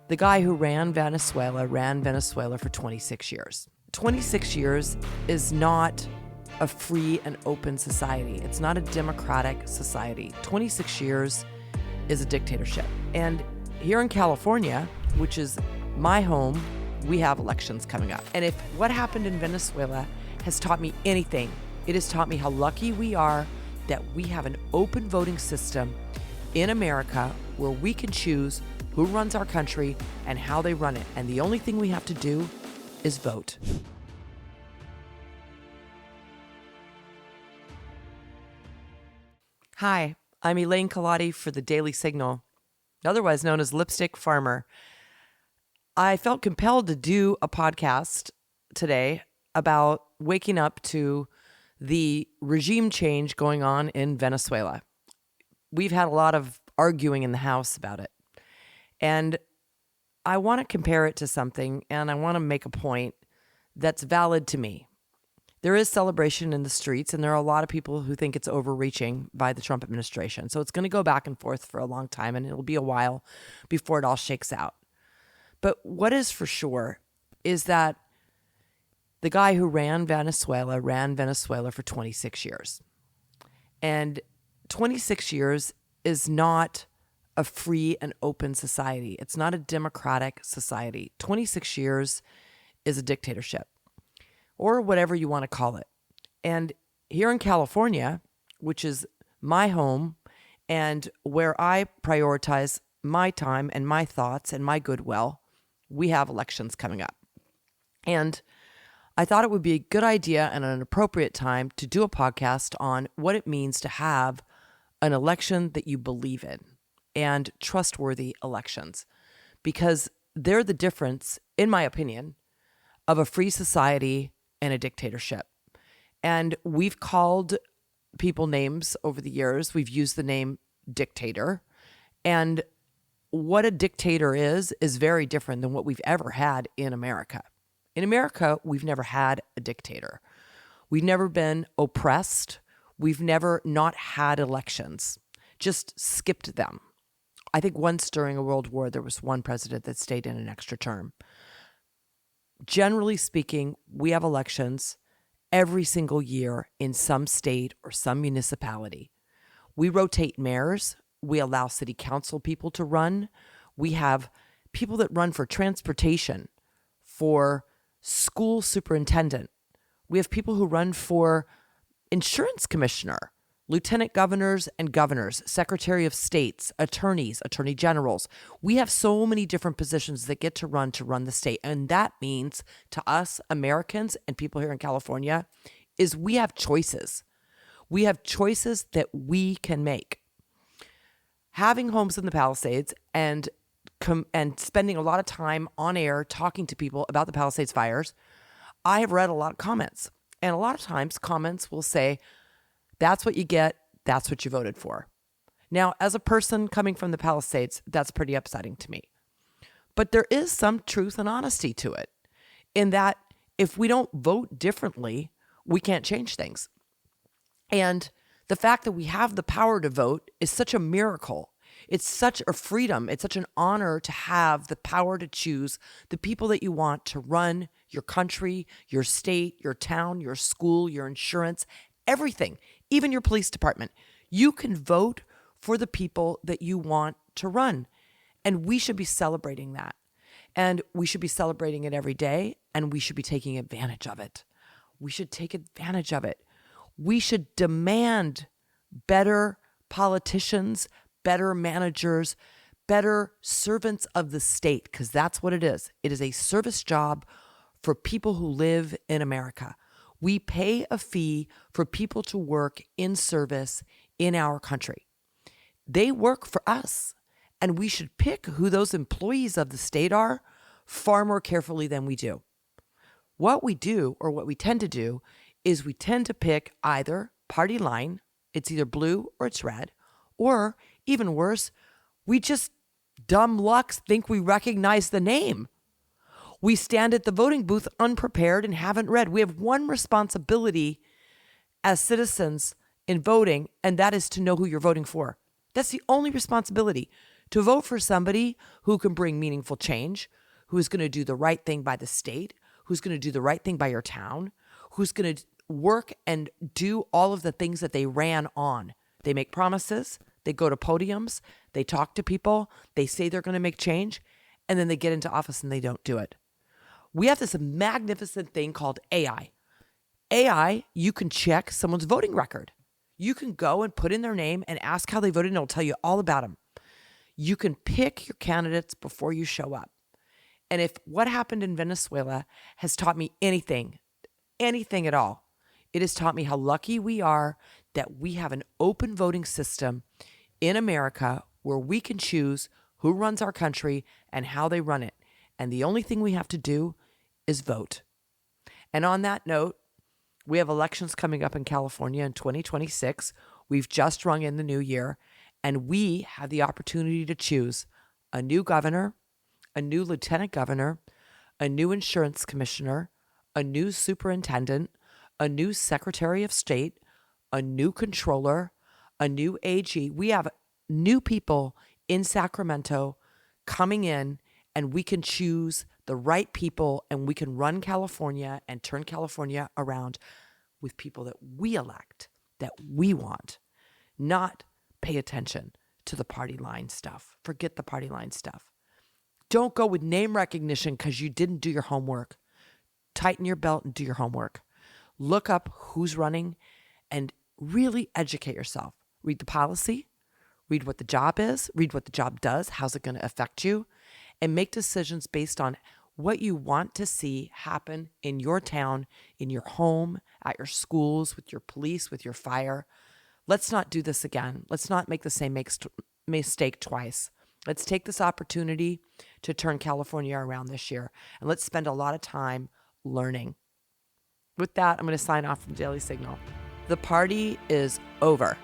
The guy who ran Venezuela for 26 years. 26 years is not a free and open society. It's not a democratic society. 26 years is a dictatorship. And here in California, which is my home, we have elections coming up. And if what happened in Venezuela has taught me anything, it has taught me how lucky we are that we have an open voting system in America where we can choose who runs our country and how they run it. And the only thing we have to do is vote. Hi, I'm Elaine Culotti for the Daily Signal, otherwise known as Lipstick Farmer. I felt compelled to do a podcast today about waking up to the regime change going on in Venezuela. We've had a lot of arguing in the House about it. And I want to compare it to something, and I want to make a point that's valid to me. There is celebration in the streets, and there are a lot of people who think it's overreaching by the Trump administration. So it's going to go back and forth for a long time, and it'll be a while before it all shakes out. But what is for sure is that the guy who ran Venezuela for 26 years. And 26 years is not a free and open society. It's not a democratic society. 26 years is a dictatorship, or whatever you want to call it. And here in California, which is my home and where I prioritize my time and my thoughts and my goodwill, we have elections coming up. And I thought it would be a good idea and an appropriate time to do a podcast on what it means to have an election that you believe in and trustworthy elections, because they're the difference, in my opinion, of a free society and a dictatorship. And we've called people names over the years. We've used the name dictator. And what a dictator is very different than what we've ever had in America. In America, we've never had a dictator. We've never been oppressed. We've never not had elections, just skipped them. I think once during a world war, there was one president that stayed in an extra term. Generally speaking, we have elections every single year in some state or some municipality. We rotate mayors. We allow city council people to run. We have people that run for transportation, for school superintendent. We have people who run for insurance commissioner, lieutenant governors and governors, secretary of states, attorneys, attorney generals. We have so many different positions that get to run the state. And that means to us Americans and people here in California is we have choices. We have choices that we can make. Having homes in the Palisades and spending a lot of time on air talking to people about the Palisades fires, I have read a lot of comments. And a lot of times comments will say, that's what you get. That's what you voted for. Now, as a person coming from the Palisades, that's pretty upsetting to me. But there is some truth and honesty to it, in that if we don't vote differently, we can't change things. And the fact that we have the power to vote is such a miracle. It's such a freedom. It's such an honor to have the power to choose the people that you want to run your country, your state, your town, your school, your insurance, everything, even your police department. You can vote for the people that you want to run. And we should be celebrating that. And we should be celebrating it every day. And we should be taking advantage of it. We should take advantage of it. We should demand better politicians, better managers, better servants of the state, because that's what it is. It is a service job for people who live in America. We pay a fee for people to work in service in our country. They work for us, and we should pick who those employees of the state are far more carefully than we do. What we do, or what we tend to do, is we tend to pick either party line, it's either blue or it's red, or even worse, we just dumb lucks think we recognize the name. We stand at the voting booth unprepared and haven't read. We have one responsibility as citizens in voting, and that is to know who you're voting for. That's the only responsibility. to vote for somebody who can bring meaningful change, who's going to do the right thing by the state, who's going to do the right thing by your town, who's going to work and do all of the things that they ran on. They make promises, they go to podiums, they talk to people, they say they're going to make change, and then they get into office and they don't do it. We have this magnificent thing called AI. AI, you can check someone's voting record. You can go and put in their name and ask how they voted, and it'll tell you all about them. You can pick your candidates before you show up. And if what happened in Venezuela has taught me anything at all, it has taught me how lucky we are that we have an open voting system in America where we can choose who runs our country and how they run it. And the only thing we have to do is vote. And on that note, we have elections coming up in California in 2026. We've just rung in the new year, and we have the opportunity to choose a new governor, a new lieutenant governor, a new insurance commissioner, a new superintendent, a new secretary of state, a new controller, a new AG. We have new people in Sacramento coming in, and we can choose the right people, and we can run California and turn California around with people that we elect, that we want, not pay attention to the party line stuff. Forget the party line stuff. Don't go with name recognition because you didn't do your homework. Tighten your belt and do your homework. Look up who's running and really educate yourself. Read the policy, read what the job is, read what the job does, how's it going to affect you, and make decisions based on what you want to see happen in your town, in your home, at your schools, with your police, with your fire. Let's not do this again. Let's not make the same mistake twice. Let's take this opportunity to turn California around this year, and let's spend a lot of time learning. With that, I'm going to sign off from Daily Signal. The party is over.